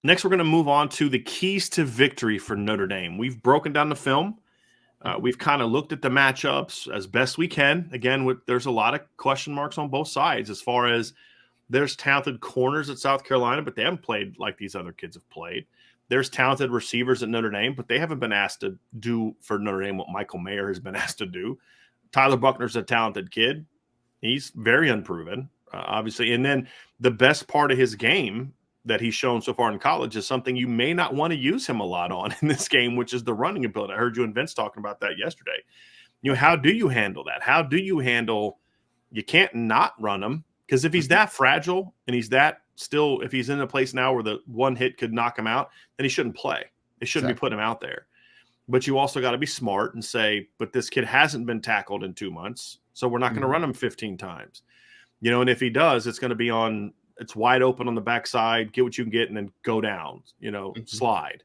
Next, we're going to move on to the keys to victory for Notre Dame. We've broken down the film. We've kind of looked at the matchups as best we can. Again, there's a lot of question marks on both sides as far as there's talented corners at South Carolina, but they haven't played like these other kids have played. There's talented receivers at Notre Dame, but they haven't been asked to do for Notre Dame what Michael Mayer has been asked to do. Tyler Buchner's a talented kid. He's very unproven, obviously. And then the best part of his game that he's shown so far in college is something you may not want to use him a lot on in this game, which is the running ability. I heard you and Vince talking about that yesterday. How do you handle that? How do you handle – you can't not run him, because if he's that fragile and he's that still – if he's in a place now where the one hit could knock him out, then he shouldn't play. They shouldn't be putting him out there. But you also got to be smart and say, but this kid hasn't been tackled in 2 months, so we're not going to run him 15 times. And if he does, it's going to be on – it's wide open on the backside, get what you can get, and then go down, slide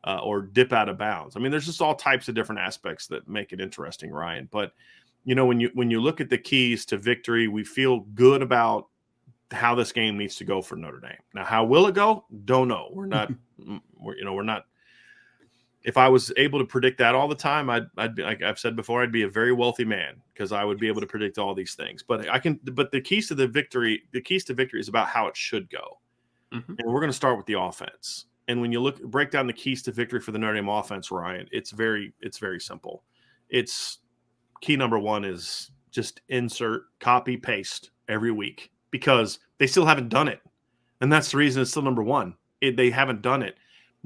or dip out of bounds. I mean, there's just all types of different aspects that make it interesting, Ryan. But, when you look at the keys to victory, we feel good about how this game needs to go for Notre Dame. Now, how will it go? Don't know. We're not, we're not. If I was able to predict that all the time, I'd be, like I've said before, I'd be a very wealthy man, because I would be able to predict all these things. But the keys to victory is about how it should go. And we're going to start with the offense. And when you break down the keys to victory for the Notre Dame offense, Ryan, it's very simple. It's key number one is just insert, copy, paste every week, because they still haven't done it. And that's the reason it's still number one. They haven't done it.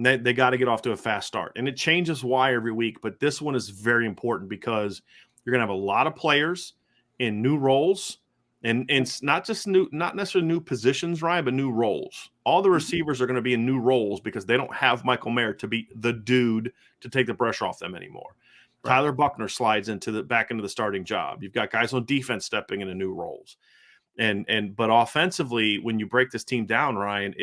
They got to get off to a fast start. And it changes why every week, but this one is very important because you're going to have a lot of players in new roles, and it's not necessarily new positions, Ryan, but new roles. All the receivers are going to be in new roles because they don't have Michael Mayer to be the dude to take the pressure off them anymore. Right. Tyler Buchner slides back into the starting job. You've got guys on defense stepping into new roles. But offensively, when you break this team down, Ryan,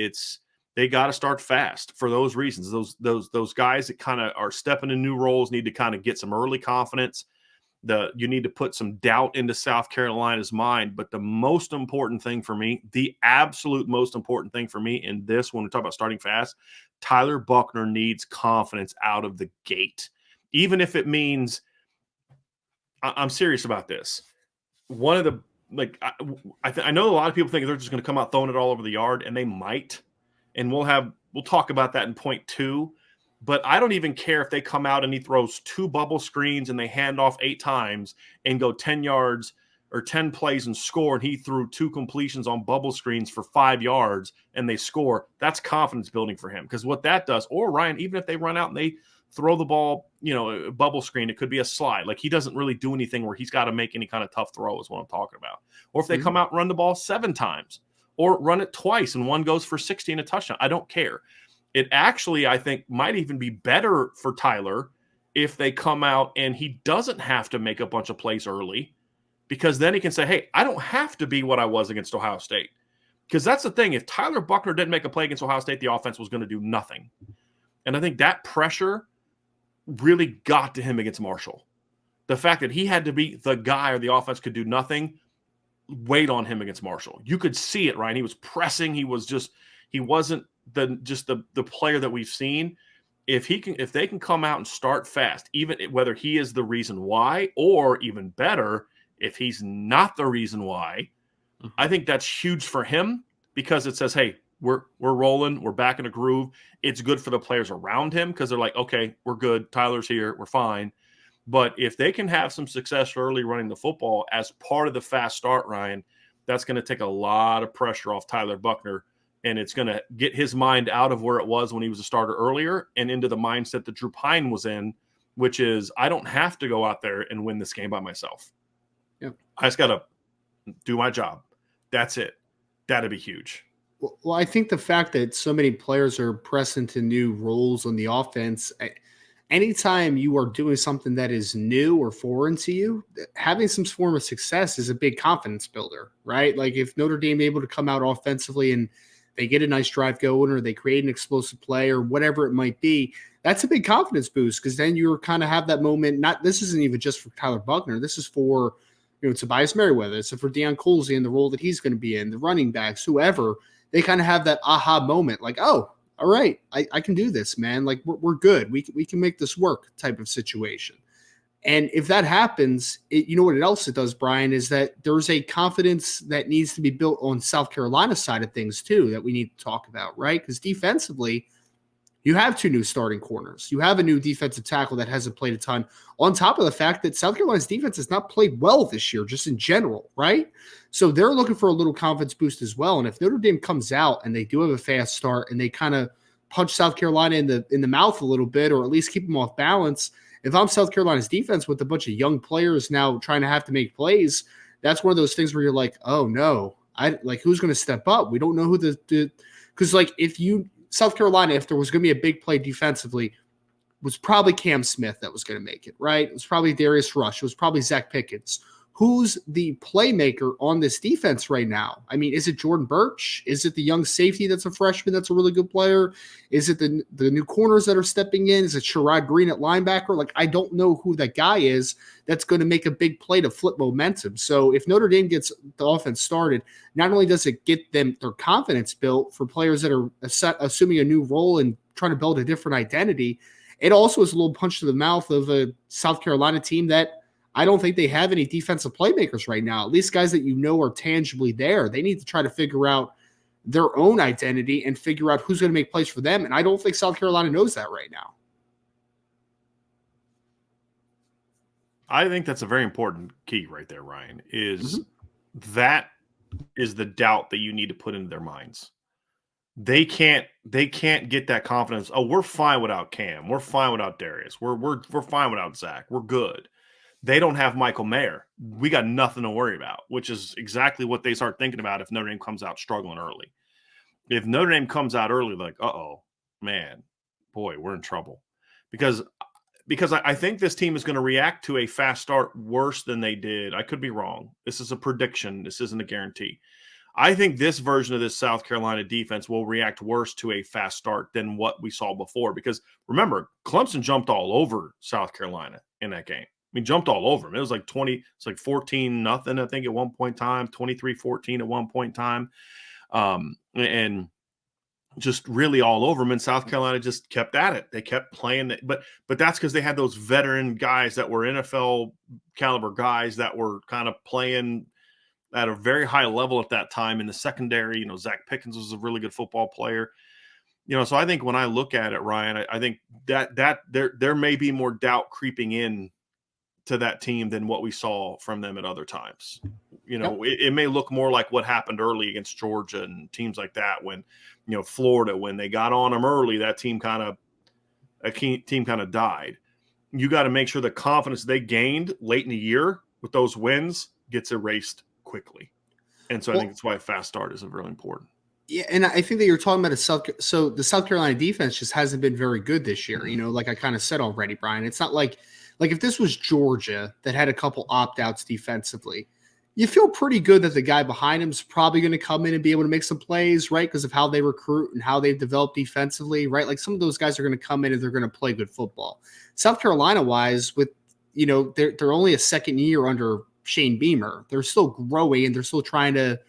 they got to start fast for those reasons. Those guys that kind of are stepping in new roles need to kind of get some early confidence. You need to put some doubt into South Carolina's mind. But the most important thing for me, the absolute most important thing for me in this, when we talk about starting fast, Tyler Buchner needs confidence out of the gate. Even if it means, I'm serious about this. One of the, I know a lot of people think they're just going to come out throwing it all over the yard, and they might. And we'll talk about that in point 2. But I don't even care if they come out and he throws 2 bubble screens and they hand off 8 times and go 10 yards or 10 plays and score, and he threw 2 completions on bubble screens for 5 yards and they score. That's confidence building for him, because what that does, or Ryan, even if they run out and they throw the ball, a bubble screen, it could be a slide. Like, he doesn't really do anything where he's got to make any kind of tough throw is what I'm talking about. Or if they come out and run the ball 7 times. Or run it twice and one goes for 60 and a touchdown. I don't care. It actually, I think, might even be better for Tyler if they come out and he doesn't have to make a bunch of plays early, because then he can say, hey, I don't have to be what I was against Ohio State. Because that's the thing. If Tyler Buchner didn't make a play against Ohio State, the offense was going to do nothing. And I think that pressure really got to him against Marshall. The fact that he had to be the guy or the offense could do nothing weighed on him against Marshall. You could see it, Ryan. He was pressing. He wasn't the player that we've seen. If they can come out and start fast, even whether he is the reason why, or even better, if he's not the reason why, I think that's huge for him, because it says, hey, we're rolling, we're back in a groove. It's good for the players around him, because they're like, okay, we're good. Tyler's here. We're fine. But if they can have some success early running the football as part of the fast start, Ryan, that's going to take a lot of pressure off Tyler Buchner, and it's going to get his mind out of where it was when he was a starter earlier and into the mindset that Drew Pine was in, which is, I don't have to go out there and win this game by myself. Yep. I just got to do my job. That's it. That'd be huge. Well, I think the fact that so many players are pressed into new roles on the offense – anytime you are doing something that is new or foreign to you, having some form of success is a big confidence builder, right? Like, if Notre Dame able to come out offensively and they get a nice drive going, or they create an explosive play, or whatever it might be, that's a big confidence boost, because then you're kind of have that moment. This isn't even just for Tyler Buchner. This is for, Tobias Merriweather. It's for Deion Colsey and the role that he's going to be in, the running backs, whoever. They kind of have that aha moment, like, oh, all right, I can do this, man. Like we're good. We can make this work type of situation. And if that happens, you know what else it does, Brian, is that there's a confidence that needs to be built on South Carolina's side of things too that we need to talk about, right? Because defensively, you have two new starting corners. You have a new defensive tackle that hasn't played a ton, on top of the fact that South Carolina's defense has not played well this year, just in general, right? So they're looking for a little confidence boost as well. And if Notre Dame comes out and they do have a fast start and they kind of punch South Carolina in the mouth a little bit, or at least keep them off balance, if I'm South Carolina's defense with a bunch of young players now trying to have to make plays, that's one of those things where you're like, oh no, who's going to step up? We don't know who because like if you South Carolina, if there was going to be a big play defensively, was probably Cam Smith that was going to make it, right? It was probably Darius Rush. It was probably Zach Pickens. Who's the playmaker on this defense right now? I mean, is it Jordan Birch? Is it the young safety that's a freshman that's a really good player? Is it the new corners that are stepping in? Is it Sherrod Green at linebacker? Like, I don't know who that guy is that's going to make a big play to flip momentum. So if Notre Dame gets the offense started, not only does it get them their confidence built for players that are assuming a new role and trying to build a different identity, it also is a little punch to the mouth of a South Carolina team that I don't think they have any defensive playmakers right now, at least guys that you know are tangibly there. They need to try to figure out their own identity and figure out who's going to make plays for them. And I don't think South Carolina knows that right now. I think that's a very important key right there, Ryan, that is the doubt that you need to put into their minds. They can't get that confidence. Oh, we're fine without Cam. We're fine without Darius. We're fine without Zach. We're good. They don't have Michael Mayer. We got nothing to worry about, which is exactly what they start thinking about if Notre Dame comes out struggling early. If Notre Dame comes out early, like, uh-oh, man, boy, we're in trouble. Because I think this team is going to react to a fast start worse than they did. I could be wrong. This is a prediction. This isn't a guarantee. I think this version of this South Carolina defense will react worse to a fast start than what we saw before. Because remember, Clemson jumped all over South Carolina in that game. I mean, jumped all over them. It was like 14-0, I think, at one point in time, 23-14 at one point in time. And just really all over them. And South Carolina just kept at it. They kept playing it. But that's because they had those veteran guys that were NFL caliber guys that were kind of playing at a very high level at that time in the secondary. Zach Pickens was a really good football player. So I think when I look at it, Ryan, I think that there may be more doubt creeping in to that team than what we saw from them at other times. It may look more like what happened early against Georgia and teams like that when, Florida, when they got on them early, that team kind of died. You got to make sure the confidence they gained late in the year with those wins gets erased quickly. And so I think that's why a fast start is really important. Yeah, and I think that you're talking about the South Carolina defense just hasn't been very good this year. Like I kind of said already, Brian, it's not like if this was Georgia that had a couple opt-outs defensively, you feel pretty good that the guy behind him is probably going to come in and be able to make some plays, right? Because of how they recruit and how they've developed defensively, right? Like some of those guys are going to come in and they're going to play good football. South Carolina-wise, with they're only a second year under Shane Beamer. They're still growing and they're still trying to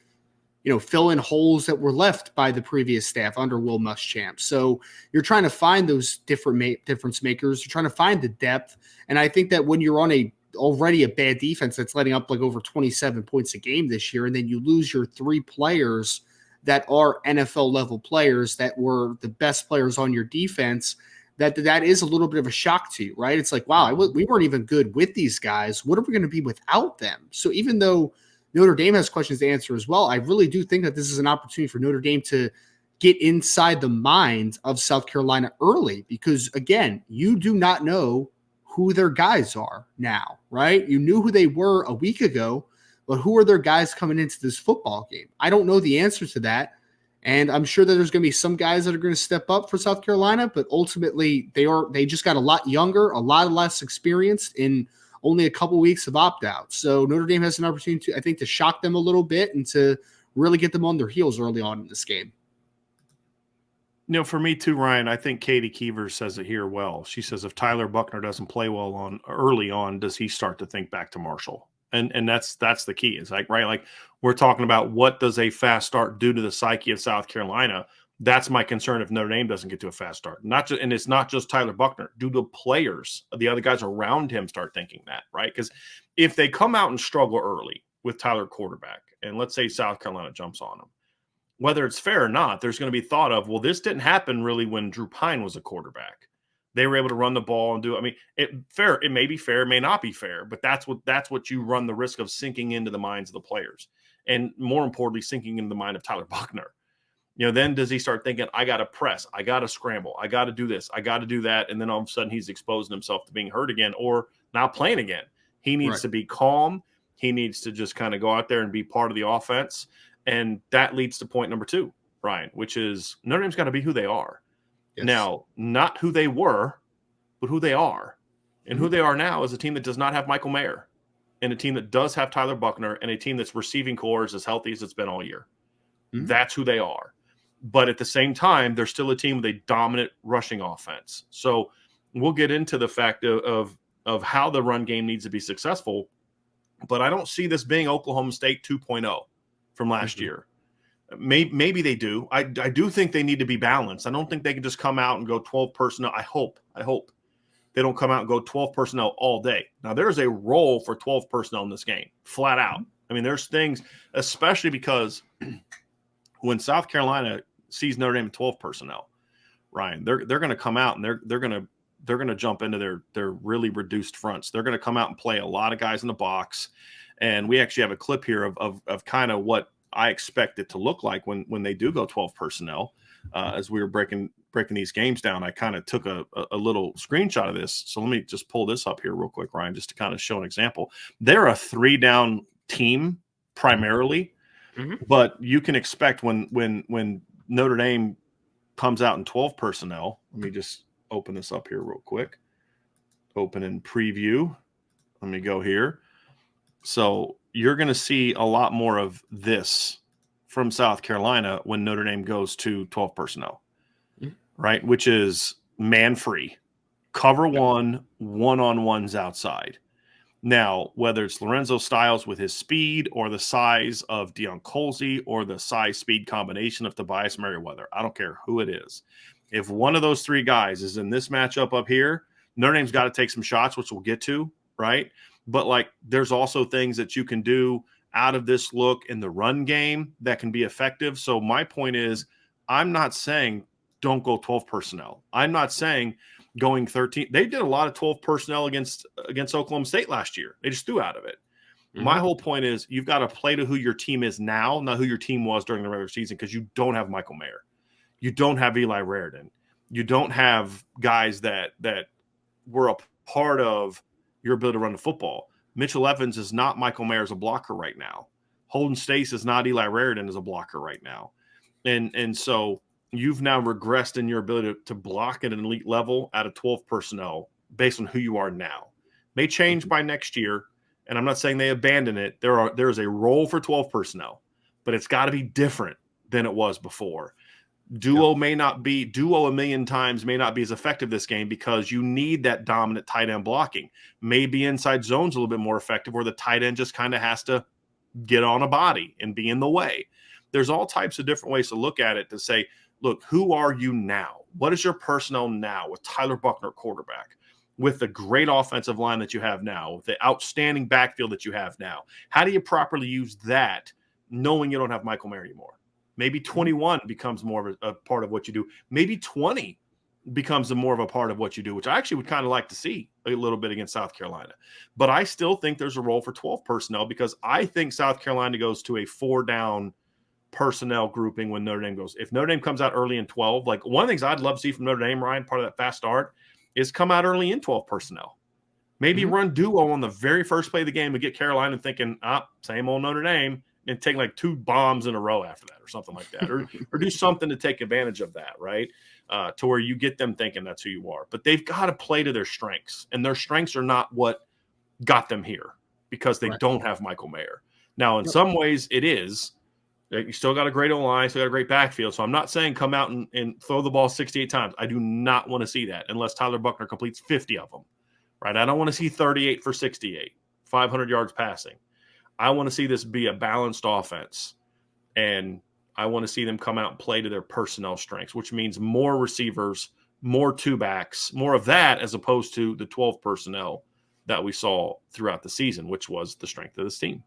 fill in holes that were left by the previous staff under Will Muschamp. So you're trying to find those difference makers. You're trying to find the depth. And I think that when you're on already a bad defense that's letting up like over 27 points a game this year, and then you lose your three players that are NFL level players that were the best players on your defense, that is a little bit of a shock to you, right? It's like, wow, we weren't even good with these guys. What are we going to be without them? So even though Notre Dame has questions to answer as well, I really do think that this is an opportunity for Notre Dame to get inside the mind of South Carolina early, because again, you do not know who their guys are now, right? You knew who they were a week ago, but who are their guys coming into this football game? I don't know the answer to that. And I'm sure that there's going to be some guys that are going to step up for South Carolina, but ultimately they just got a lot younger, a lot less experienced in only a couple weeks of opt-out. So Notre Dame has an opportunity to shock them a little bit and to really get them on their heels early on in this game. For me too, Ryan, I think Katie Keever says it here well. She says if Tyler Buckner doesn't play well early on, does he start to think back to Marshall? And that's the key. It's like, right, like we're talking about what does a fast start do to the psyche of South Carolina? That's my concern if Notre Dame doesn't get to a fast start. And it's not just Tyler Buchner. Do the players, the other guys around him, start thinking that, right? Because if they come out and struggle early with Tyler quarterback, and let's say South Carolina jumps on them, whether it's fair or not, there's going to be thought of, well, this didn't happen really when Drew Pine was a quarterback. They were able to run the ball and do. I mean, it may be fair, it may not be fair, but that's what you run the risk of sinking into the minds of the players, and more importantly, sinking into the mind of Tyler Buchner. Then does he start thinking, I got to press, I got to scramble, I got to do this, I got to do that, and then all of a sudden he's exposing himself to being hurt again or not playing again. He needs to be calm. He needs to just kind of go out there and be part of the offense, and that leads to point number 2, Ryan, which is Notre Dame's got to be who they are. Yes. Now, not who they were, but who they are. And who they are now is a team that does not have Michael Mayer, and a team that does have Tyler Buchner, and a team that's receiving core is as healthy as it's been all year. That's who they are. But at the same time, they're still a team with a dominant rushing offense. So we'll get into the fact of how the run game needs to be successful. But I don't see this being Oklahoma State 2.0 from last year. Maybe they do. I do think they need to be balanced. I don't think they can just come out and go 12 personnel. I hope they don't come out and go 12 personnel all day. Now, there's a role for 12 personnel in this game, flat out. I mean, there's things, especially because when South Carolina sees Notre Dame in 12 personnel, Ryan, they're going to come out and they're going to jump into their really reduced fronts. They're going to come out and play a lot of guys in the box, and we actually have a clip here of kind of what I expect it to look like when they do go 12 personnel. As we were breaking these games down, I kind of took a little screenshot of this. So let me just pull this up here real quick, Ryan, just to kind of show an example. They're a 3-down team primarily. But you can expect when Notre Dame comes out in 12 personnel, let me just open this up here real quick. Open in preview. Let me go here. So you're going to see a lot more of this from South Carolina when Notre Dame goes to 12 personnel, right? Which is man-free. Cover one-on-ones outside. Now, whether it's Lorenzo Styles with his speed or the size of Deion Colsey or the size-speed combination of Tobias Merriweather, I don't care who it is. If one of those 3 guys is in this matchup up here, Notre Dame's got to take some shots, which we'll get to, right? But, there's also things that you can do out of this look in the run game that can be effective. So my point is, I'm not saying don't go 12 personnel. I'm not saying going 13. They did a lot of 12 personnel against Oklahoma State last year. They just threw out of it. My whole point is you've got to play to who your team is now, not who your team was during the regular season, because you don't have Michael Mayer. You don't have Eli Raridan. You don't have guys that were a part of your ability to run the football. Mitchell Evans is not Michael Mayer as a blocker right now. Holden Stace is not Eli Raridan as a blocker right now. And so you've now regressed in your ability to block at an elite level at a 12 personnel based on who you are now. May change by next year, and I'm not saying they abandon it. There is a role for 12 personnel, but it's got to be different than it was before. Duo a million times may not be as effective this game because you need that dominant tight end blocking. Maybe inside zone's a little bit more effective where the tight end just kind of has to get on a body and be in the way. There's all types of different ways to look at it to say, look, who are you now? What is your personnel now with Tyler Buchner quarterback, with the great offensive line that you have now, with the outstanding backfield that you have now? How do you properly use that knowing you don't have Michael Mayer anymore? Maybe 21 becomes more of a part of what you do. Maybe 20 becomes more of a part of what you do, which I actually would kind of like to see a little bit against South Carolina. But I still think there's a role for 12 personnel because I think South Carolina goes to a 4-down personnel grouping when Notre Dame goes. If Notre Dame comes out early in 12, one of the things I'd love to see from Notre Dame, Ryan, part of that fast start, is come out early in 12 personnel. Maybe run duo on the very first play of the game to get Carolina thinking, same old Notre Dame, and take 2 bombs in a row after that or something like that, or do something to take advantage of that, right? To where you get them thinking that's who you are. But they've got to play to their strengths, and their strengths are not what got them here because they don't have Michael Mayer. Now, in some ways, it is. You still got a great O-line, still got a great backfield. So I'm not saying come out and throw the ball 68 times. I do not want to see that unless Tyler Buchner completes 50 of them, right? I don't want to see 38 for 68, 500 yards passing. I want to see this be a balanced offense. And I want to see them come out and play to their personnel strengths, which means more receivers, more two backs, more of that as opposed to the 12 personnel that we saw throughout the season, which was the strength of this team.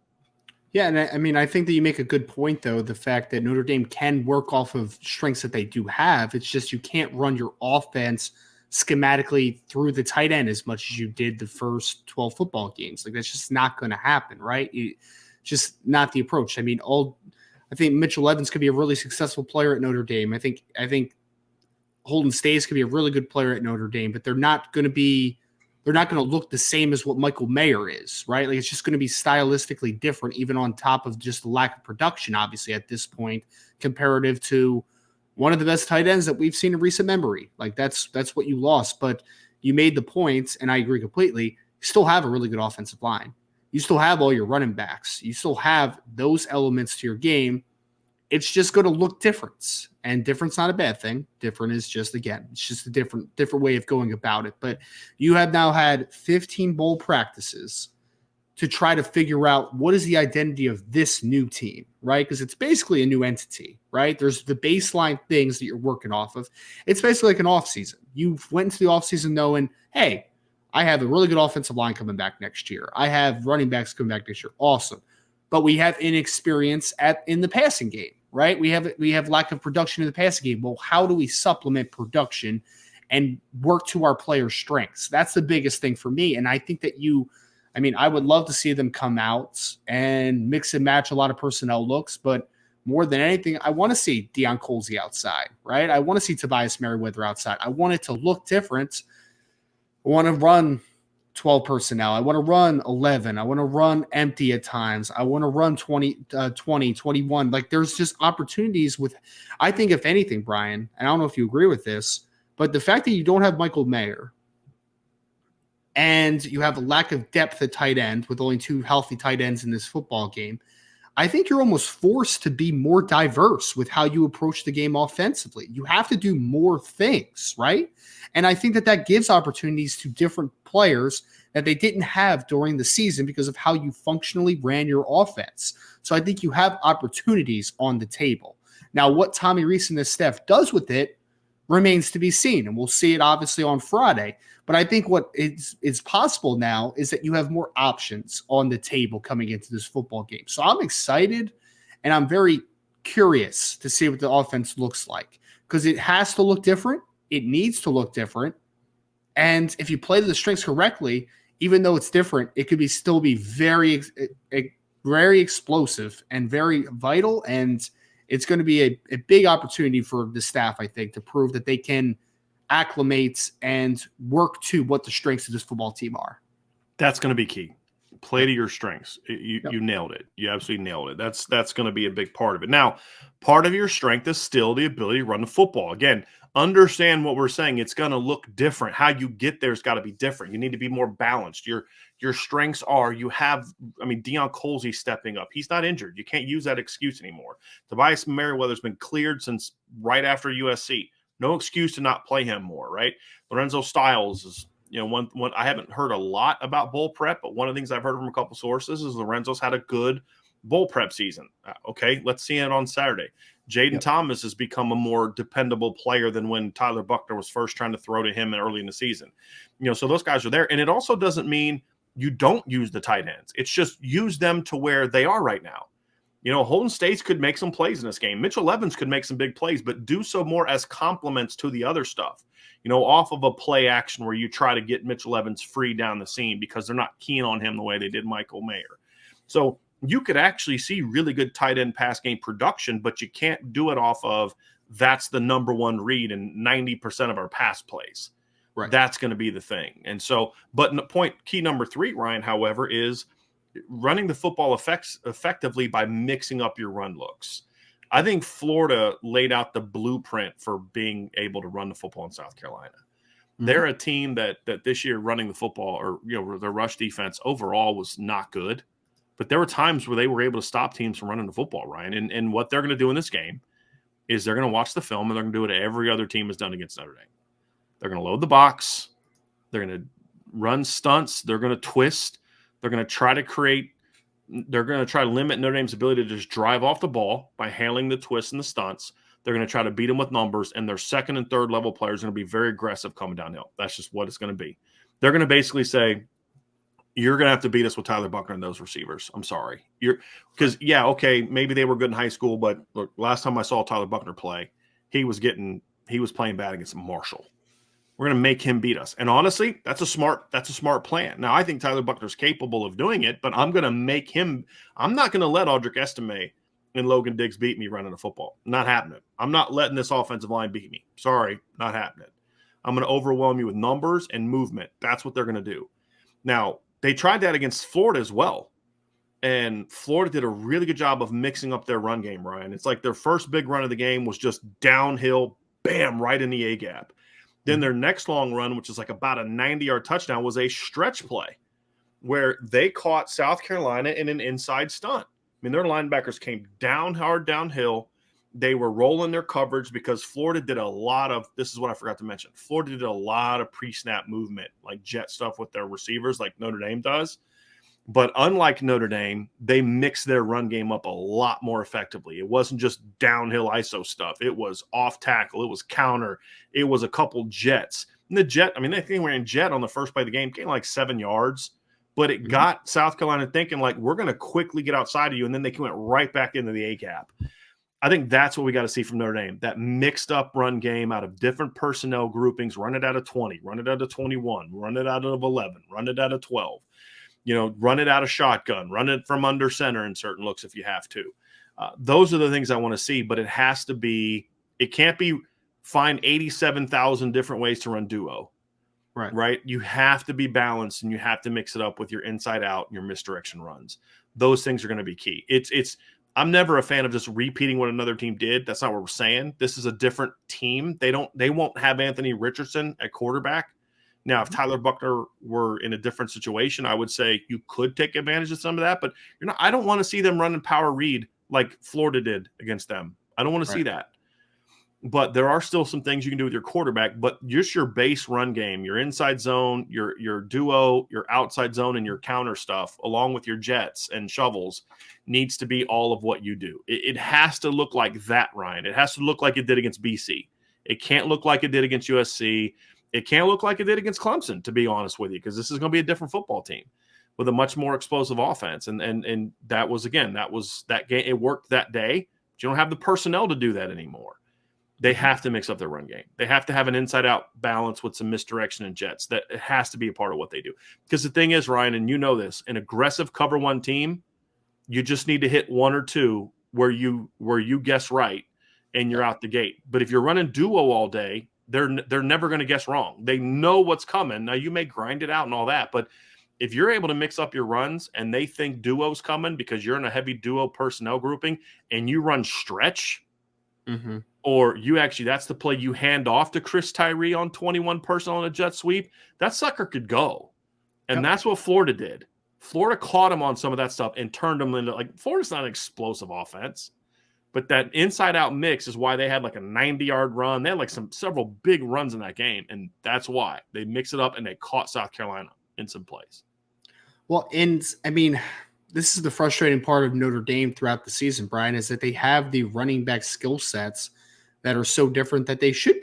Yeah, and I mean, I think that you make a good point, though, the fact that Notre Dame can work off of strengths that they do have. It's just you can't run your offense schematically through the tight end as much as you did the first 12 football games. Like, that's just not going to happen, right? It's just not the approach. I mean, I think Mitchell Evans could be a really successful player at Notre Dame. I think Holden Staes could be a really good player at Notre Dame, but they're not going to look the same as what Michael Mayer is, right? Like, it's just going to be stylistically different, even on top of just the lack of production, obviously, at this point, comparative to one of the best tight ends that we've seen in recent memory. Like, that's what you lost. But you made the points, and I agree completely. You still have a really good offensive line. You still have all your running backs. You still have those elements to your game. It's just going to look different, and different's not a bad thing. Different is just, again, it's just a different way of going about it. But you have now had 15 bowl practices to try to figure out what is the identity of this new team, right? Because it's basically a new entity, right? There's the baseline things that you're working off of. It's basically like an offseason. You went into the offseason knowing, hey, I have a really good offensive line coming back next year. I have running backs coming back next year. Awesome. But we have inexperience in the passing game, right? We have lack of production in the passing game. Well, how do we supplement production and work to our players' strengths? That's the biggest thing for me. And I think that I would love to see them come out and mix and match a lot of personnel looks, but more than anything, I want to see Deion Colsey outside, right? I want to see Tobias Merriweather outside. I want it to look different. I want to run 12 personnel. I want to run 11. I want to run empty at times. I want to run 20, 21. Like, there's just opportunities with, I think, if anything, Brian, and I don't know if you agree with this, but the fact that you don't have Michael Mayer and you have a lack of depth at tight end with only 2 healthy tight ends in this football game, I think you're almost forced to be more diverse with how you approach the game offensively. You have to do more things, right? And I think that gives opportunities to different players that they didn't have during the season because of how you functionally ran your offense. So I think you have opportunities on the table. Now, what Tommy Rees and his staff does with it remains to be seen, and we'll see it obviously on Friday. But I think what is possible now is that you have more options on the table coming into this football game. So I'm excited, and I'm very curious to see what the offense looks like because it has to look different. It needs to look different. And if you play the strengths correctly, even though it's different, it could still be very, very explosive and very vital. And it's going to be a big opportunity for the staff, I think, to prove that they can acclimate and work to what the strengths of this football team are. That's going to be key. Play to your strengths. You nailed it. You absolutely nailed it. That's going to be a big part of it. Now, part of your strength is still the ability to run the football. Again, understand what we're saying. It's going to look different. How you get there has got to be different. You need to be more balanced. Your strengths are Deion Colsey stepping up. He's not injured. You can't use that excuse anymore. Tobias Merriweather's been cleared since right after USC. No excuse to not play him more, right? Lorenzo Styles is, one I haven't heard a lot about bowl prep, but one of the things I've heard from a couple sources is Lorenzo's had a good bowl prep season. Okay, let's see it on Saturday. Jaden Thomas has become a more dependable player than when Tyler Buckner was first trying to throw to him early in the season. So those guys are there. And it also doesn't mean you don't use the tight ends. It's just use them to where they are right now. Holden Staes could make some plays in this game. Mitchell Evans could make some big plays, but do so more as complements to the other stuff. Off of a play action where you try to get Mitchell Evans free down the seam because they're not keen on him the way they did Michael Mayer. So you could actually see really good tight end pass game production, but you can't do it off of that's the number one read in 90% of our pass plays. Right. That's going to be the thing. And so, but key number 3, Ryan, however, is running the football effectively by mixing up your run looks. I think Florida laid out the blueprint for being able to run the football in South Carolina. Mm-hmm. They're a team that this year running the football or their rush defense overall was not good, but there were times where they were able to stop teams from running the football, Ryan. And what they're going to do in this game is they're going to watch the film and they're going to do what every other team has done against Notre Dame. They're going to load the box. They're going to run stunts. They're going to twist. They're going to try to create They're going to try to limit Notre Dame's ability to just drive off the ball by handling the twists and the stunts. They're going to try to beat them with numbers, and their second and third level players are going to be very aggressive coming downhill. That's just what it's going to be. They're going to basically say, you're going to have to beat us with Tyler Buchner and those receivers. I'm sorry. Because, okay, maybe they were good in high school, but look, last time I saw Tyler Buchner play, he was playing bad against Marshall. We're going to make him beat us. And honestly, that's a smart plan. Now, I think Tyler Buchner's capable of doing it, but I'm going to make him – I'm not going to let Audric Estime and Logan Diggs beat me running the football. Not happening. I'm not letting this offensive line beat me. Sorry, not happening. I'm going to overwhelm you with numbers and movement. That's what they're going to do. Now, they tried that against Florida as well. And Florida did a really good job of mixing up their run game, Ryan. It's like their first big run of the game was just downhill, bam, right in the A-gap. Then their next long run, which is like about a 90-yard touchdown, was a stretch play where they caught South Carolina in an inside stunt. I mean, their linebackers came down hard downhill. They were rolling their coverage because Florida did a lot of – this is what I forgot to mention. Florida did a lot of pre-snap movement, like jet stuff with their receivers like Notre Dame does. But unlike Notre Dame, they mixed their run game up a lot more effectively. It wasn't just downhill ISO stuff. It was off tackle. It was counter. It was a couple jets. And the jet, I mean, they were in jet on the first play of the game, gained like 7 yards. But it got South Carolina thinking, like, we're going to quickly get outside of you. And then they went right back into the A-gap. I think that's what we got to see from Notre Dame, that mixed up run game out of different personnel groupings, run it out of 20, run it out of 21, run it out of 11, run it out of 12. Run it out of shotgun, run it from under center in certain looks if you have to. Those are the things I want to see, but it can't be find 87,000 different ways to run duo. Right? You have to be balanced and you have to mix it up with your inside out and your misdirection runs. Those things are going to be key. I'm never a fan of just repeating what another team did. That's not what we're saying. This is a different team. They won't have Anthony Richardson at quarterback. Now, if Tyler Buchner were in a different situation, I would say you could take advantage of some of that. But I don't want to see them running power read like Florida did against them. I don't want to see that. But there are still some things you can do with your quarterback. But just your base run game, your inside zone, your duo, your outside zone, and your counter stuff, along with your jets and shovels, needs to be all of what you do. It has to look like that, Ryan. It has to look like it did against BC. It can't look like it did against USC. It can't look like it did against Clemson, to be honest with you, because this is going to be a different football team with a much more explosive offense. And that was that game. It worked that day. But you don't have the personnel to do that anymore. They have to mix up their run game. They have to have an inside-out balance with some misdirection and jets. That it has to be a part of what they do. Because the thing is, Ryan, and you know this, an aggressive cover one team, you just need to hit one or two where you guess right and you're out the gate. But if you're running duo all day, they're never going to guess wrong. They know what's coming. Now, you may grind it out and all that, but if you're able to mix up your runs and they think duo's coming because you're in a heavy duo personnel grouping and you run stretch, or that's the play you hand off to Chris Tyree on 21 personnel on a jet sweep, that sucker could go. And that's what Florida did. Florida caught him on some of that stuff and turned him into, like, Florida's not an explosive offense. But that inside-out mix is why they had like a 90-yard run. They had like several big runs in that game, and that's why. They mix it up, and they caught South Carolina in some plays. Well, and, I mean, this is the frustrating part of Notre Dame throughout the season, Brian, is that they have the running back skill sets that are so different that they should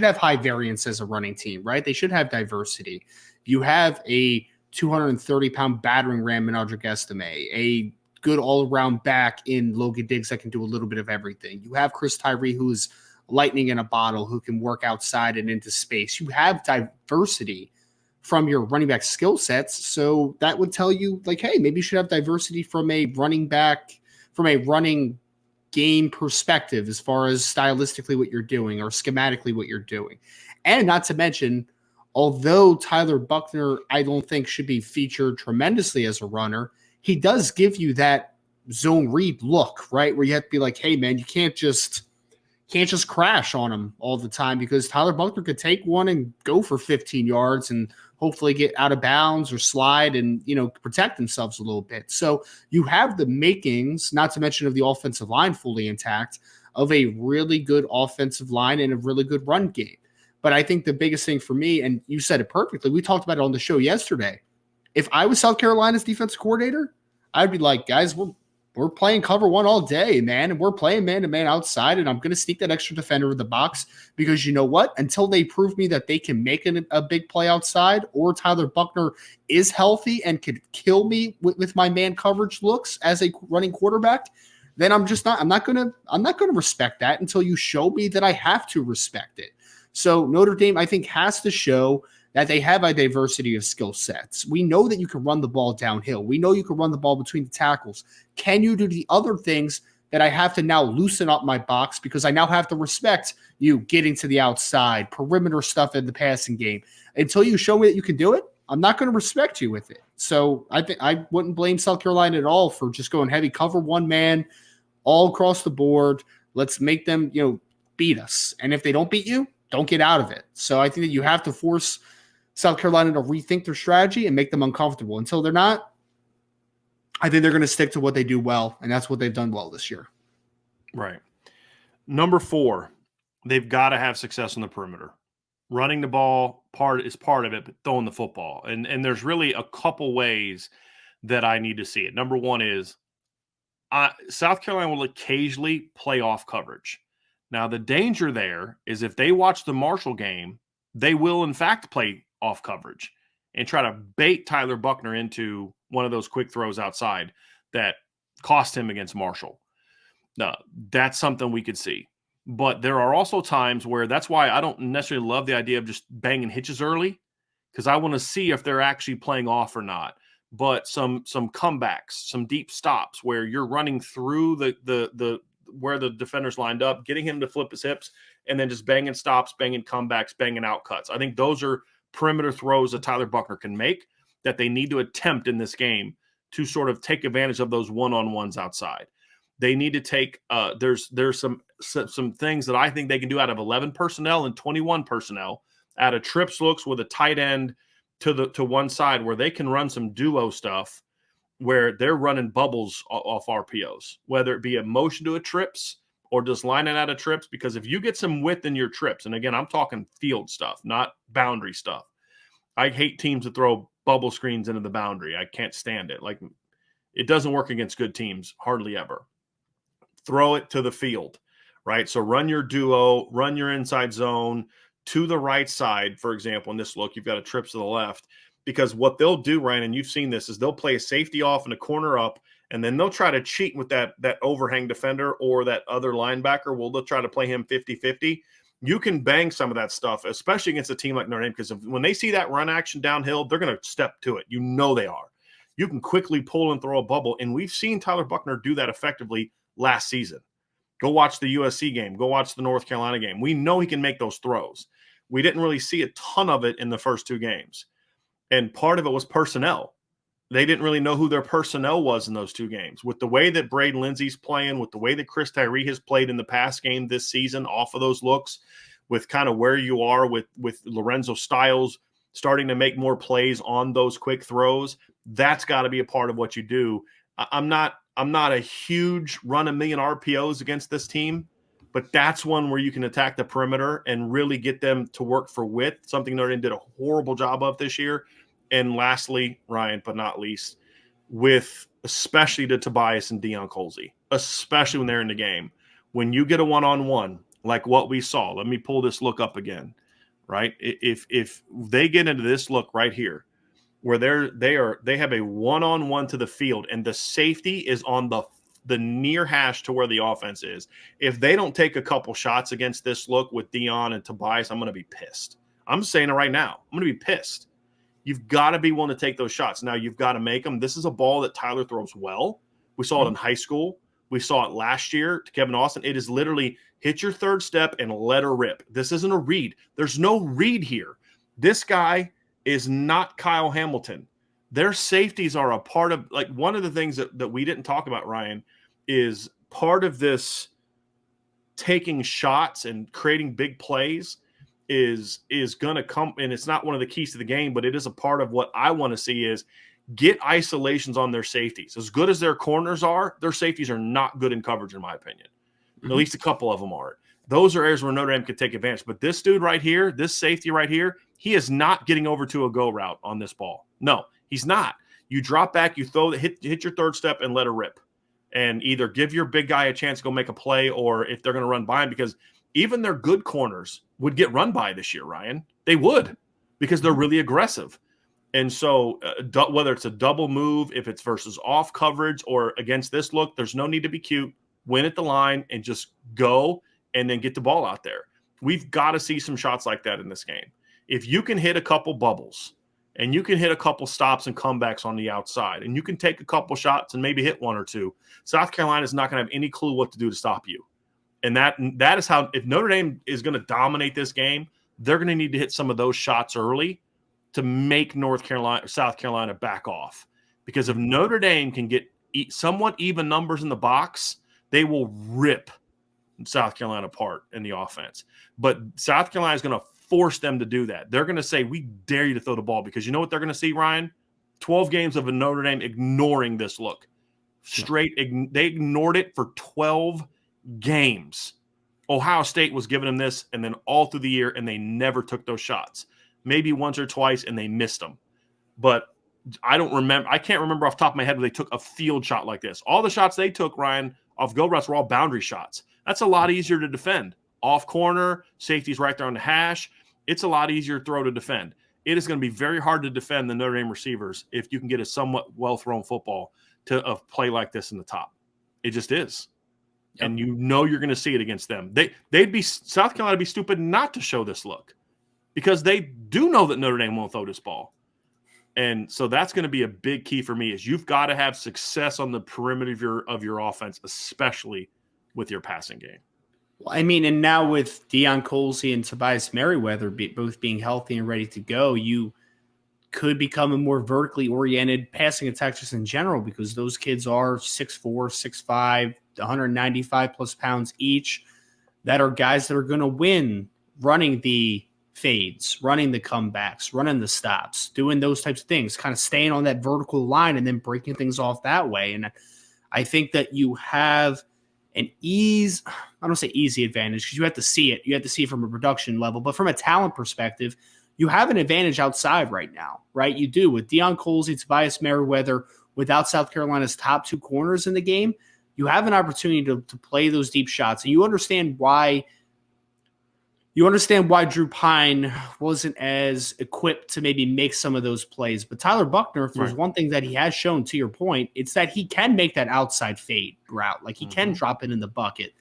have high variance as a running team, right? They should have diversity. You have a 230-pound battering ram in Audric Estime, a good all-around back in Logan Diggs that can do a little bit of everything. You have Chris Tyree, who's lightning in a bottle, who can work outside and into space. You have diversity from your running back skill sets. So that would tell you, like, hey, maybe you should have diversity from a running game perspective as far as stylistically what you're doing or schematically what you're doing. And not to mention, although Tyler Buchner, I don't think should be featured tremendously as a runner, he does give you that zone read look, right? Where you have to be like, hey, man, you can't just crash on him all the time, because Tyler Buchner could take one and go for 15 yards and hopefully get out of bounds or slide and, protect themselves a little bit. So you have the makings, not to mention of the offensive line fully intact, of a really good offensive line and a really good run game. But I think the biggest thing for me, and you said it perfectly, we talked about it on the show yesterday, If I was South Carolina's defensive coordinator, I'd be like, guys, we're playing cover one all day, man, and we're playing man-to-man outside, and I'm going to sneak that extra defender in the box because you know what? Until they prove me that they can make a big play outside, or Tyler Buchner is healthy and could kill me with my man coverage looks as a running quarterback, then I'm not going to respect that until you show me that I have to respect it. So Notre Dame, I think, has to show that they have a diversity of skill sets. We know that you can run the ball downhill. We know you can run the ball between the tackles. Can you do the other things that I have to now loosen up my box because I now have to respect you getting to the outside, perimeter stuff in the passing game? Until you show me that you can do it, I'm not going to respect you with it. So I think I wouldn't blame South Carolina at all for just going heavy cover one man all across the board. Let's make them, beat us. And if they don't beat you, don't get out of it. So I think that you have to force South Carolina to rethink their strategy and make them uncomfortable. Until they're not, I think they're going to stick to what they do well, and that's what they've done well this year. Right. Number 4, they've got to have success on the perimeter. Running the ball is part of it, but throwing the football. And there's really a couple ways that I need to see it. Number 1 is South Carolina will occasionally play off coverage. Now, the danger there is if they watch the Marshall game, they will, in fact, play off coverage and try to bait Tyler Buchner into one of those quick throws outside that cost him against Marshall. Now, that's something we could see. But there are also times where that's why I don't necessarily love the idea of just banging hitches early, because I want to see if they're actually playing off or not. But some comebacks, some deep stops where you're running through the where the defender's lined up, getting him to flip his hips, and then just banging stops, banging comebacks, banging out cuts. I think those are perimeter throws that Tyler Buchner can make that they need to attempt in this game to sort of take advantage of those one-on-ones outside. They need to take there's some things that I think they can do out of 11 personnel and 21 personnel, out of trips looks with a tight end to one side where they can run some duo stuff where they're running bubbles off RPOs, whether it be a motion to a trips or just lining out of trips. Because if you get some width in your trips, and again, I'm talking field stuff, not boundary stuff. I hate teams that throw bubble screens into the boundary. I can't stand it. Like, it doesn't work against good teams, hardly ever. Throw it to the field, right? So run your duo, run your inside zone to the right side, for example. In this look, you've got a trips to the left. Because what they'll do, Ryan, and you've seen this, is they'll play a safety off and a corner up, and then they'll try to cheat with that overhang defender or that other linebacker. Well, they'll try to play him 50-50. You can bang some of that stuff, especially against a team like Notre Dame, because when they see that run action downhill, they're going to step to it. You know they are. You can quickly pull and throw a bubble, and we've seen Tyler Buchner do that effectively last season. Go watch the USC game. Go watch the North Carolina game. We know he can make those throws. We didn't really see a ton of it in the first 2 games. And part of it was personnel. They didn't really know who their personnel was in those 2 games. With the way that Braden Lindsey's playing, with the way that Chris Tyree has played in the past game this season off of those looks, with kind of where you are with Lorenzo Styles starting to make more plays on those quick throws, that's got to be a part of what you do. I'm not a huge run a million RPOs against this team, but that's one where you can attack the perimeter and really get them to work for width, something Notre Dame did a horrible job of this year. And lastly, Ryan, but not least, with especially to Tobias and Deion Colsey, especially when they're in the game. When you get a one-on-one, like what we saw, let me pull this look up again, right? If they get into this look right here, where they have a one-on-one to the field and the safety is on the near hash to where the offense is. If they don't take a couple shots against this look with Deion and Tobias, I'm going to be pissed. I'm saying it right now. I'm going to be pissed. You've got to be willing to take those shots. Now, you've got to make them. This is a ball that Tyler throws well. We saw it in high school. We saw it last year to Kevin Austin. It is literally hit your third step and let her rip. This isn't a read. There's no read here. This guy is not Kyle Hamilton. Their safeties are a part of, like, one of the things that we didn't talk about, Ryan, is part of this taking shots and creating big plays is going to come, and it's not one of the keys to the game, but it is a part of what I want to see is get isolations on their safeties. As good as their corners are, their safeties are not good in coverage, in my opinion. At least a couple of them aren't. Those are areas where Notre Dame could take advantage. But this dude right here, this safety right here, he is not getting over to a go route on this ball. No, He's not. You drop back, you hit your third step and let it rip. And either give your big guy a chance to go make a play, or if they're going to run by him, because even their good corners would get run by this year, Ryan. They would, because they're really aggressive. And so whether it's a double move, if it's versus off coverage or against this look, there's no need to be cute. Win at the line and just go and then get the ball out there. We've got to see some shots like that in this game. If you can hit a couple bubbles and you can hit a couple stops and comebacks on the outside, and you can take a couple shots and maybe hit one or two, South Carolina is not going to have any clue what to do to stop you. And that is how, if Notre Dame is going to dominate this game, they're going to need to hit some of those shots early to make South Carolina back off. Because if Notre Dame can get somewhat even numbers in the box, they will rip South Carolina apart in the offense. But South Carolina is going to force them to do that. They're going to say, we dare you to throw the ball, because you know what they're going to see, Ryan? 12 games of a Notre Dame ignoring this look. They ignored it for 12 games. Ohio State was giving them this, and then all through the year, and they never took those shots. Maybe once or twice, and they missed them. But I can't remember off the top of my head where they took a field shot like this. All the shots they took, Ryan, off go routes were all boundary shots. That's a lot easier to defend. Off corner, safety's right there on the hash. It's a lot easier to throw to defend. It is going to be very hard to defend the Notre Dame receivers if you can get a somewhat well-thrown football to a play like this in the top. It just is. Yep. And you know you're going to see it against them. South Carolina would be stupid not to show this look, because they do know that Notre Dame won't throw this ball. And so that's going to be a big key for me, is you've got to have success on the perimeter of your offense, especially with your passing game. Well, I mean, and now with Deion Colzie and Tobias Merriweather both being healthy and ready to go, you could become a more vertically oriented passing attack just in general, because those kids are 6'4", 6'5", 195 plus pounds each, that are guys that are going to win running the fades, running the comebacks, running the stops, doing those types of things, kind of staying on that vertical line and then breaking things off that way. And I think that you have I don't say easy advantage, because you have to see it. You have to see it from a production level, but from a talent perspective, you have an advantage outside right now, right? You do, with Deion Colzie, Tobias Merriweather, without South Carolina's top two corners in the game. You have an opportunity to play those deep shots, and you understand why Drew Pine wasn't as equipped to maybe make some of those plays. But Tyler Buchner, if there's one thing that he has shown, to your point, it's that he can make that outside fade route. Like, he can drop it in the bucket.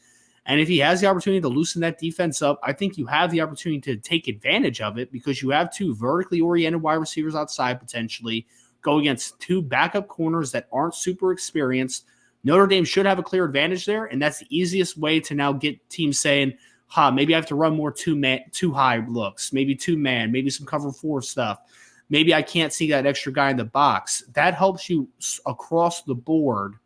And if he has the opportunity to loosen that defense up, I think you have the opportunity to take advantage of it, because you have two vertically oriented wide receivers outside, potentially go against two backup corners that aren't super experienced. Notre Dame should have a clear advantage there, and that's the easiest way to now get teams saying, maybe I have to run more two high looks, maybe two man, maybe some cover four stuff. Maybe I can't see that extra guy in the box. That helps you across the board.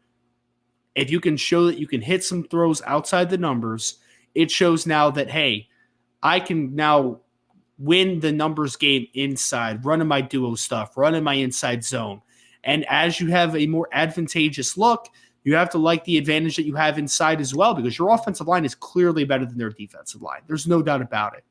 If you can show that you can hit some throws outside the numbers, it shows now that, hey, I can now win the numbers game inside, running my duo stuff, running my inside zone. And as you have a more advantageous look, you have to like the advantage that you have inside as well, because your offensive line is clearly better than their defensive line. There's no doubt about it.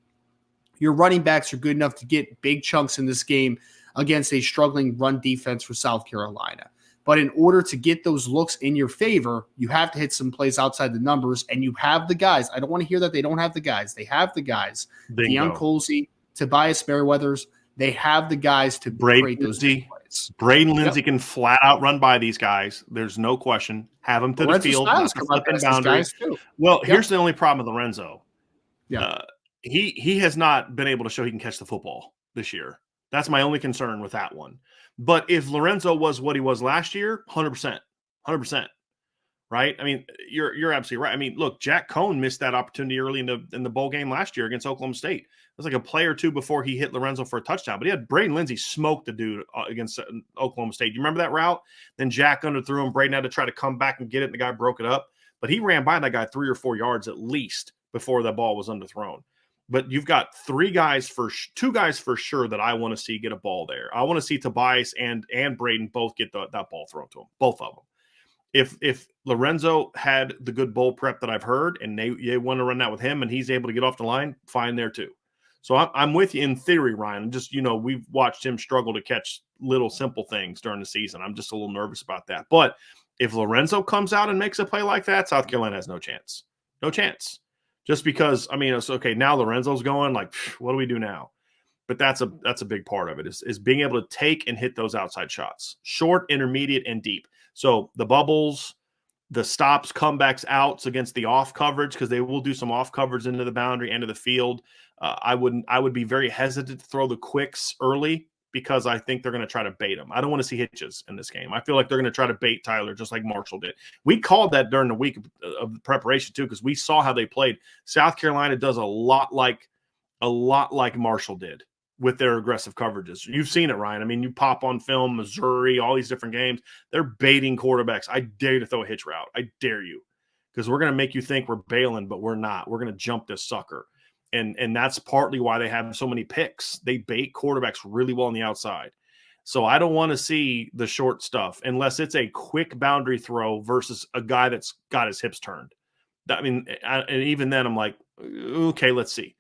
Your running backs are good enough to get big chunks in this game against a struggling run defense for South Carolina. But in order to get those looks in your favor, you have to hit some plays outside the numbers, and you have the guys. I don't want to hear that they don't have the guys. They have the guys. Deion Colzie, Tobias Merriweathers, they have the guys to create those big plays. Braden Lindsey can flat out run by these guys. There's no question. Have them to the field. Well, here's the only problem with Lorenzo. Yeah. He has not been able to show he can catch the football this year. That's my only concern with that one. But if Lorenzo was what he was last year, 100%, right? I mean, you're absolutely right. I mean, look, Jack Cohn missed that opportunity early in the bowl game last year against Oklahoma State. It was like a play or two before he hit Lorenzo for a touchdown. But he had Braden Lindsey smoke the dude against Oklahoma State. You remember that route? Then Jack underthrew him. Braden had to try to come back and get it, and the guy broke it up. But he ran by that guy 3 or 4 yards at least before that ball was underthrown. But you've got two guys for sure that I want to see get a ball there. I want to see Tobias and Braden both get that ball thrown to them, both of them. If Lorenzo had the good bowl prep that I've heard, and they want to run that with him, and he's able to get off the line, fine there too. So I'm with you in theory, Ryan. Just, we've watched him struggle to catch little simple things during the season. I'm just a little nervous about that. But if Lorenzo comes out and makes a play like that, South Carolina has no chance. No chance. Just because, it's okay. Now Lorenzo's going, like, what do we do now? But that's a big part of it is being able to take and hit those outside shots, short, intermediate, and deep. So the bubbles, the stops, comebacks, outs against the off coverage, because they will do some off coverage into the boundary, end of the field. I would be very hesitant to throw the quicks early because I think they're going to try to bait them. I don't want to see hitches in this game. I feel like they're going to try to bait Tyler just like Marshall did. We called that during the week of the preparation too, because we saw how they played. South Carolina does a lot like Marshall did with their aggressive coverages. You've seen it, Ryan. You pop on film, Missouri, all these different games. They're baiting quarterbacks. I dare you to throw a hitch route. I dare you. Because we're going to make you think we're bailing, but we're not. We're going to jump this sucker. And that's partly why they have so many picks. They bait quarterbacks really well on the outside. So I don't want to see the short stuff unless it's a quick boundary throw versus a guy that's got his hips turned. And even then I'm like, okay, let's see.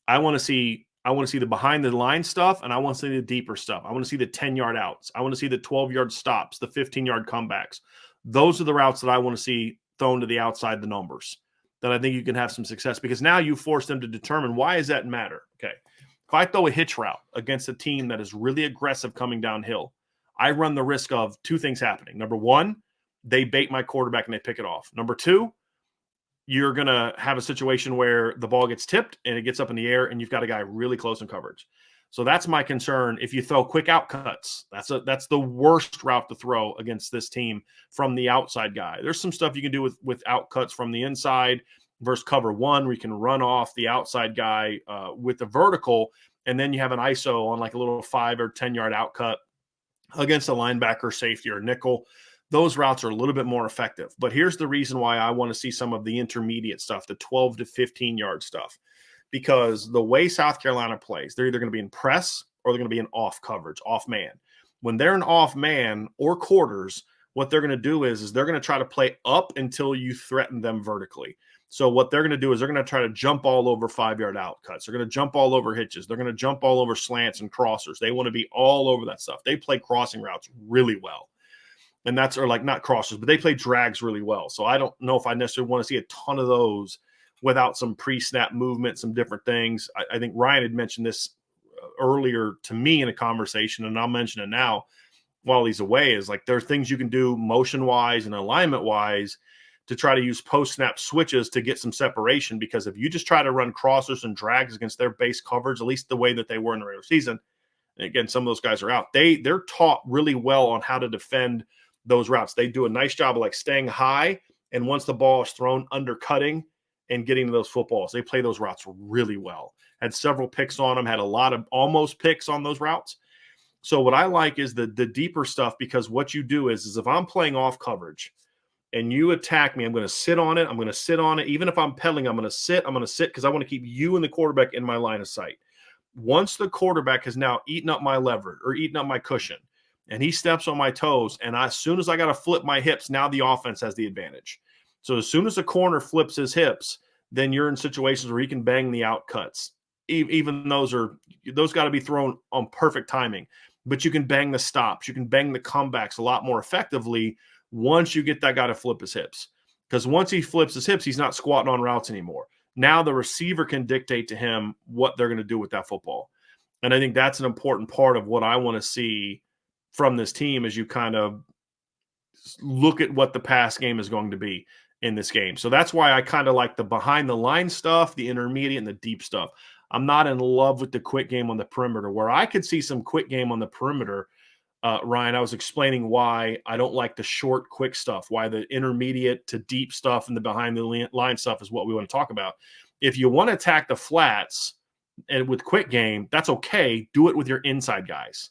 I want to see the behind the line stuff, and I want to see the deeper stuff. I want to see the 10-yard outs. I want to see the 12-yard stops, the 15-yard comebacks. Those are the routes that I want to see thrown to the outside the numbers, that I think you can have some success, because now you force them to determine, why does that matter? Okay, if I throw a hitch route against a team that is really aggressive coming downhill, I run the risk of two things happening. Number one, they bait my quarterback and they pick it off. Number two, you're going to have a situation where the ball gets tipped and it gets up in the air and you've got a guy really close in coverage. So that's my concern. If you throw quick out cuts, that's the worst route to throw against this team from the outside guy. There's some stuff you can do with out cuts from the inside versus cover one, where you can run off the outside guy with the vertical, and then you have an ISO on like a little 5 or 10-yard out cut against a linebacker, safety, or nickel. Those routes are a little bit more effective. But here's the reason why I want to see some of the intermediate stuff, the 12 to 15-yard stuff. Because the way South Carolina plays, they're either going to be in press or they're going to be in off coverage, off man. When they're in off man or quarters, what they're going to do is they're going to try to play up until you threaten them vertically. So what they're going to do is they're going to try to jump all over 5-yard out cuts. They're going to jump all over hitches. They're going to jump all over slants and crossers. They want to be all over that stuff. They play crossing routes really well. And that's, or like not crossers, but they play drags really well. So I don't know if I necessarily want to see a ton of those without some pre-snap movement, some different things. I think Ryan had mentioned this earlier to me in a conversation, and I'll mention it now while he's away, is like there are things you can do motion-wise and alignment-wise to try to use post-snap switches to get some separation, because if you just try to run crossers and drags against their base coverage, at least the way that they were in the regular season, and again, some of those guys are out, they're taught really well on how to defend those routes. They do a nice job of like staying high, and once the ball is thrown, undercutting and getting to those footballs. They play those routes really well. Had several picks on them, had a lot of almost picks on those routes. So what I like is the deeper stuff, because what you do is if I'm playing off coverage and you attack me, I'm going to sit on it. I'm going to sit on it. Even if I'm pedaling, I'm going to sit because I want to keep you and the quarterback in my line of sight. Once the quarterback has now eaten up my lever or eaten up my cushion, and he steps on my toes, and as soon as I got to flip my hips, now the offense has the advantage. So as soon as a corner flips his hips, then you're in situations where he can bang the out cuts. Even those got to be thrown on perfect timing. But you can bang the stops. You can bang the comebacks a lot more effectively once you get that guy to flip his hips. Because once he flips his hips, he's not squatting on routes anymore. Now the receiver can dictate to him what they're going to do with that football. And I think that's an important part of what I want to see from this team as you kind of look at what the pass game is going to be in this game. So that's why I kind of like the behind the line stuff, the intermediate and the deep stuff. I'm not in love with the quick game on the perimeter. Where I could see some quick game on the perimeter, Ryan, I was explaining why I don't like the short, quick stuff, why the intermediate to deep stuff and the behind the line stuff is what we want to talk about. If you want to attack the flats and with quick game, that's okay. Do it with your inside guys.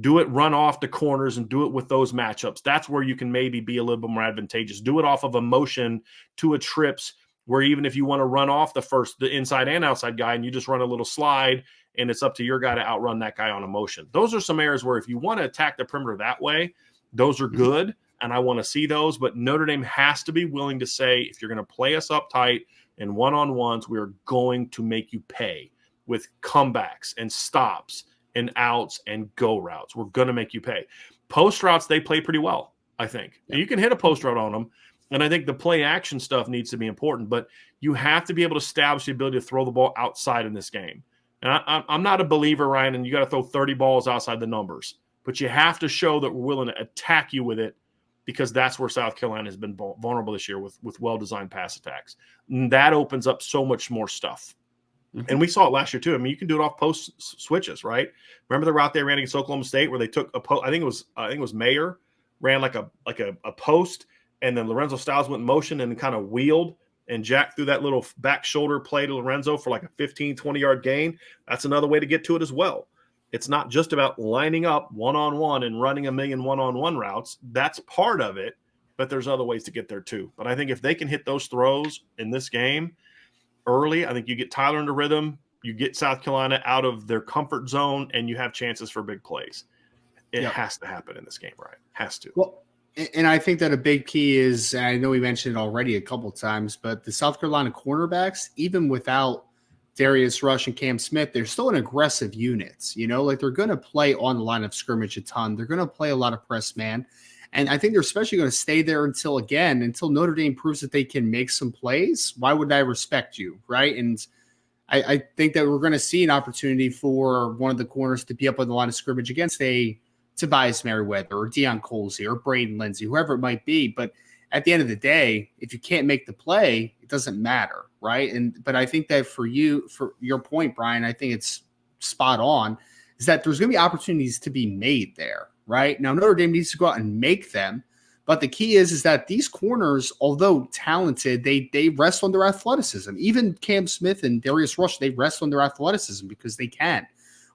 Do it run off the corners and do it with those matchups. That's where you can maybe be a little bit more advantageous. Do it off of a motion to a trips, where even if you want to run off the inside and outside guy, and you just run a little slide, and it's up to your guy to outrun that guy on a motion. Those are some areas where if you want to attack the perimeter that way, those are good, and I want to see those. But Notre Dame has to be willing to say, if you're going to play us up tight in one-on-ones, we are going to make you pay with comebacks and stops and outs and go routes. We're going to make you pay. Post routes, they play pretty well, I think. Yeah. You can hit a post route on them, and I think the play action stuff needs to be important, but you have to be able to establish the ability to throw the ball outside in this game. And I'm not a believer, Ryan, and you got to throw 30 balls outside the numbers, but you have to show that we're willing to attack you with it, because that's where South Carolina has been vulnerable this year with well-designed pass attacks. And that opens up so much more stuff. Mm-hmm. And we saw it last year too. I mean, you can do it off post switches, right? Remember the route they ran against Oklahoma State where they took a post? I think it was Mayer ran like a post, and then Lorenzo Styles went in motion and kind of wheeled, and Jack threw that little back shoulder play to Lorenzo for like a 15, 20-yard gain. That's another way to get to it as well. It's not just about lining up one-on-one and running a million one-on-one routes. That's part of it, but there's other ways to get there too. But I think if they can hit those throws in this game early, I think you get Tyler into rhythm, you get South Carolina out of their comfort zone, and you have chances for big plays. It has to happen in this game, right? Has to. Well, and I think that a big key is, I know we mentioned it already a couple of times, but the South Carolina cornerbacks, even without Darius Rush and Cam Smith, they're still an aggressive units, like they're going to play on the line of scrimmage a ton. They're going to play a lot of press man. And I think they're especially going to stay there until Notre Dame proves that they can make some plays. Why would I respect you? Right. And I think that we're going to see an opportunity for one of the corners to be up on the line of scrimmage against a Tobias Merriweather or Deion Colsey or Braden Lindsey, whoever it might be. But at the end of the day, if you can't make the play, it doesn't matter, right? But I think that for your point, Brian, I think it's spot on, is that there's going to be opportunities to be made there, right? Now, Notre Dame needs to go out and make them, but the key is that these corners, although talented, they rest on their athleticism. Even Cam Smith and Darius Rush, they rest on their athleticism because they can.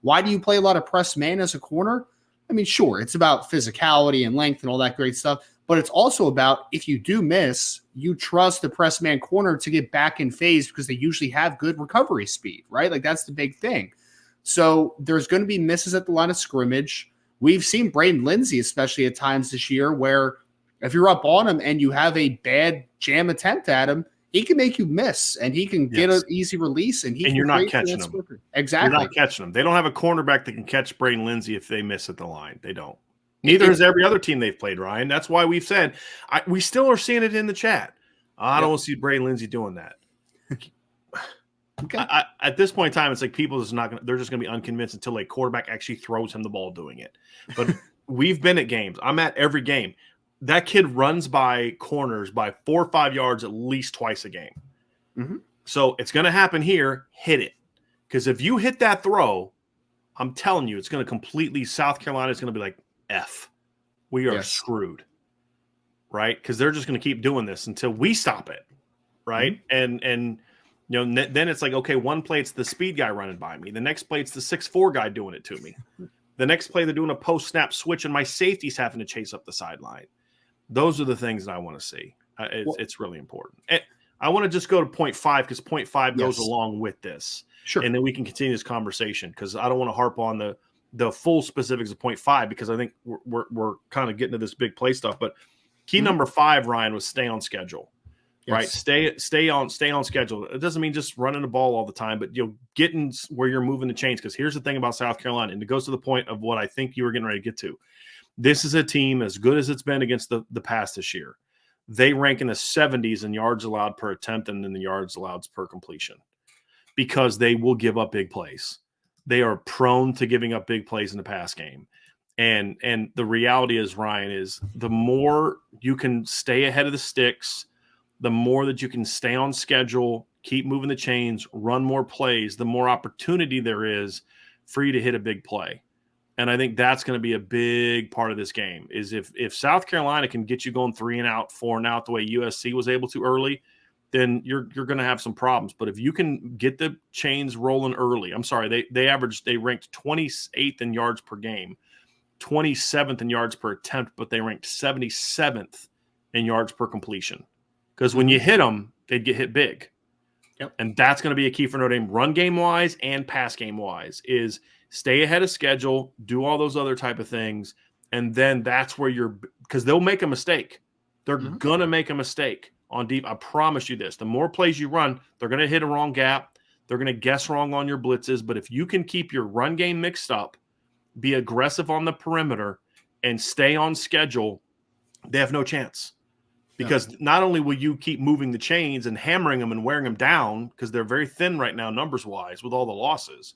Why do you play a lot of press man as a corner? I mean, sure, it's about physicality and length and all that great stuff, but it's also about, if you do miss, you trust the press man corner to get back in phase because they usually have good recovery speed, right? Like, that's the big thing. So there's going to be misses at the line of scrimmage. We've seen Braden Lindsey, especially at times this year, where if you're up on him and you have a bad jam attempt at him, he can make you miss, and he can get an easy release, and you're not catching him. Exactly. You're not catching them. They don't have a cornerback that can catch Braden Lindsey if they miss at the line. They don't. Neither has every other team they've played, Ryan. That's why we've said we still are seeing it in the chat. I don't see Braden Lindsey doing that. Okay. At this point in time, it's like they're just going to be unconvinced until a quarterback actually throws him the ball doing it. But we've been at games. I'm at every game. That kid runs by corners by 4 or 5 yards at least twice a game. Mm-hmm. So it's going to happen here. Hit it. Because if you hit that throw, I'm telling you, it's going to completely – South Carolina is going to be like, F. We are screwed. Right? Because they're just going to keep doing this until we stop it. Right? Mm-hmm. And then it's like, okay, one play it's the speed guy running by me. The next play it's the 6'4" guy doing it to me. The next play they're doing a post-snap switch and my safety's having to chase up the sideline. Those are the things that I want to see. It's really important. And I want to just go to point 5 because point 5 goes along with this. Sure. And then we can continue this conversation because I don't want to harp on the full specifics of point 5 because I think we're kind of getting to this big play stuff. But key number 5, Ryan, was stay on schedule. Yes. Right? Stay on schedule. It doesn't mean just running the ball all the time, but getting where you're moving the chains. Because here's the thing about South Carolina, and it goes to the point of what I think you were getting ready to get to. This is a team as good as it's been against the past this year. They rank in the 70s in yards allowed per attempt and in the yards allowed per completion because they will give up big plays. They are prone to giving up big plays in the pass game. And the reality is, Ryan, is the more you can stay ahead of the sticks, the more that you can stay on schedule, keep moving the chains, run more plays, the more opportunity there is for you to hit a big play. And I think that's going to be a big part of this game is if South Carolina can get you going 3 and out, 4 and out the way USC was able to early, then you're going to have some problems. But if you can get the chains rolling early, I'm sorry, they ranked 28th in yards per game, 27th in yards per attempt, but they ranked 77th in yards per completion. Because when you hit them, they'd get hit big. Yep. And that's going to be a key for Notre Dame, run game-wise and pass game-wise, is stay ahead of schedule, do all those other type of things, and then that's where because they'll make a mistake. They're going to make a mistake on deep. I promise you this. The more plays you run, they're going to hit a wrong gap. They're going to guess wrong on your blitzes. But if you can keep your run game mixed up, be aggressive on the perimeter, and stay on schedule, they have no chance. Because not only will you keep moving the chains and hammering them and wearing them down, because they're very thin right now numbers-wise with all the losses,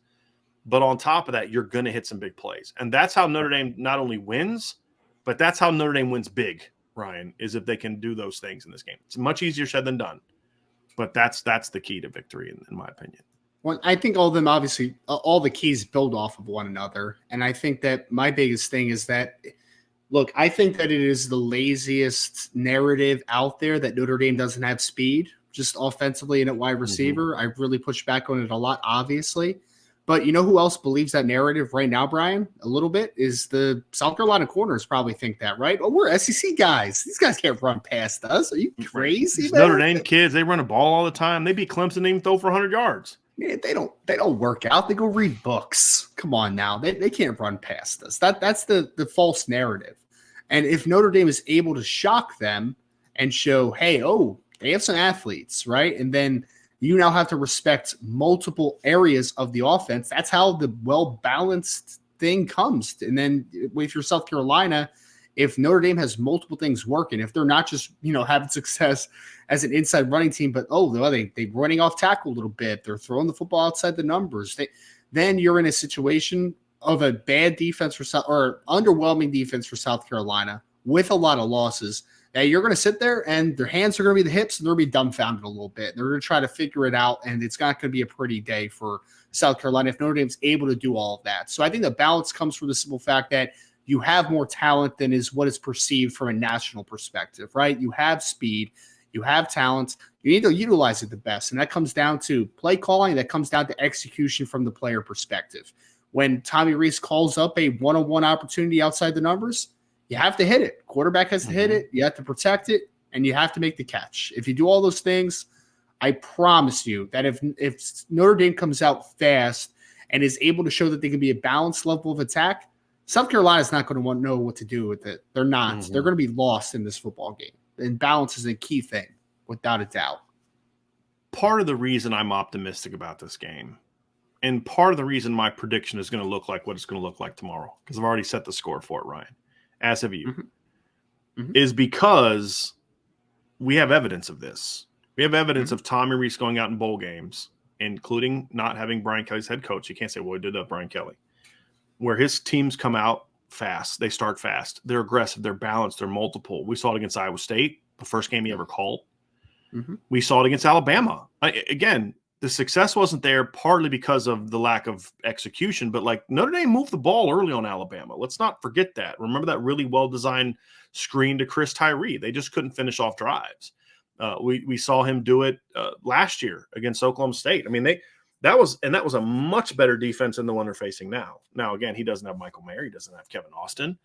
but on top of that, you're going to hit some big plays. And that's how Notre Dame not only wins, but that's how Notre Dame wins big, Ryan, is if they can do those things in this game. It's much easier said than done, but that's the key to victory, in my opinion. Well, I think all of them, obviously, all the keys build off of one another. And I think that my biggest thing is that, look, I think that it is the laziest narrative out there that Notre Dame doesn't have speed, just offensively and at wide receiver. I've really pushed back on it a lot, obviously. But you know who else believes that narrative right now, Brian? A little bit is the South Carolina corners probably think that, right? Oh, we're SEC guys. These guys can't run past us. Are you crazy, man? Notre Dame kids, they run a ball all the time. They beat Clemson and even throw for 100 yards. Yeah, they don't work out. They go read books. Come on now. They can't run past us. That's the false narrative. And if Notre Dame is able to shock them and show, hey, they have some athletes, right? And then you now have to respect multiple areas of the offense. That's how the well-balanced thing comes. And then with your South Carolina, if Notre Dame has multiple things working, if they're not just, having success as an inside running team, but, they're running off tackle a little bit, they're throwing the football outside the numbers, then you're in a situation of a bad defense or underwhelming defense for South Carolina with a lot of losses. Now you're going to sit there and their hands are going to be the hips and they're going to be dumbfounded a little bit. They're going to try to figure it out, and it's not going to be a pretty day for South Carolina if Notre Dame's able to do all of that. So I think the balance comes from the simple fact that you have more talent than is what is perceived from a national perspective, right? You have speed, you have talent, you need to utilize it the best. And that comes down to play calling, that comes down to execution from the player perspective. When Tommy Rees calls up a one-on-one opportunity outside the numbers, you have to hit it. Quarterback has to hit it. You have to protect it, and you have to make the catch. If you do all those things, I promise you that if Notre Dame comes out fast and is able to show that they can be a balanced level of attack, South Carolina is not going to know what to do with it. They're not. They're going to be lost in this football game. And balance is a key thing, without a doubt. Part of the reason I'm optimistic about this game, and part of the reason my prediction is going to look like what it's going to look like tomorrow, because I've already set the score for it, Ryan, as have you, is because we have evidence of this. We have evidence of Tommy Rees going out in bowl games, including not having Brian Kelly's head coach. You can't say, well, he did that, Brian Kelly. Where his teams come out fast. They start fast. They're aggressive. They're balanced. They're multiple. We saw it against Iowa State, the first game he ever called. We saw it against Alabama. Again, the success wasn't there partly because of the lack of execution, but Notre Dame moved the ball early on Alabama. Let's not forget that. Remember that really well-designed screen to Chris Tyree. They just couldn't finish off drives. We saw him do it last year against Oklahoma State. I mean, that was a much better defense than the one they're facing now. Now, again, he doesn't have Michael Mayer. He doesn't have Kevin Austin.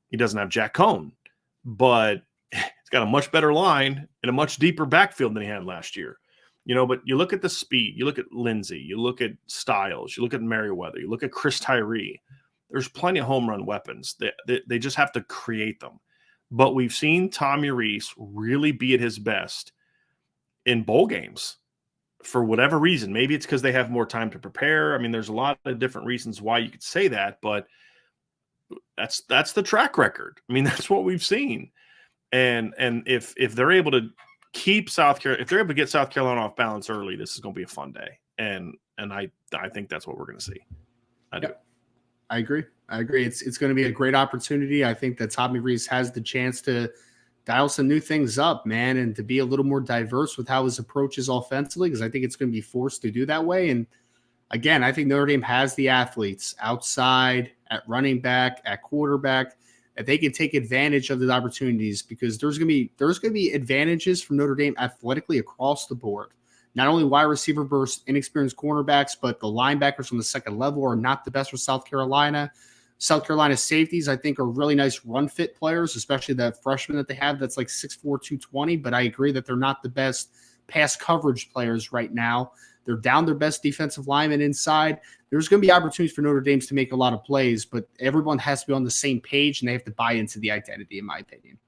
He doesn't have Jack Cohn. But he's got a much better line and a much deeper backfield than he had last year. But you look at the speed. You look at Lindsey. You look at Styles. You look at Merriweather. You look at Chris Tyree. There's plenty of home run weapons. They just have to create them. But we've seen Tommy Rees really be at his best in bowl games. For whatever reason, maybe it's because they have more time to prepare. I mean, there's a lot of different reasons why you could say that, but that's the track record. I mean, that's what we've seen. And if they're able to keep South Carolina, if they're able to get South Carolina off balance early, this is going to be a fun day. And I think that's what we're going to see. I do. I agree. It's going to be a great opportunity. I think that Tommy Rees has the chance to dial some new things up, man, and to be a little more diverse with how his approach is offensively, because I think it's going to be forced to do that way. And again, I think Notre Dame has the athletes outside, at running back, at quarterback, that they can take advantage of the opportunities, because there's going to be advantages from Notre Dame athletically across the board. Not only wide receiver versus inexperienced cornerbacks, but the linebackers on the second level are not the best for South Carolina. South Carolina safeties, I think, are really nice run fit players, especially the freshman that they have that's like 6'4", 220. But I agree that they're not the best pass coverage players right now. They're down their best defensive lineman inside. There's going to be opportunities for Notre Dame to make a lot of plays, but everyone has to be on the same page and they have to buy into the identity, in my opinion.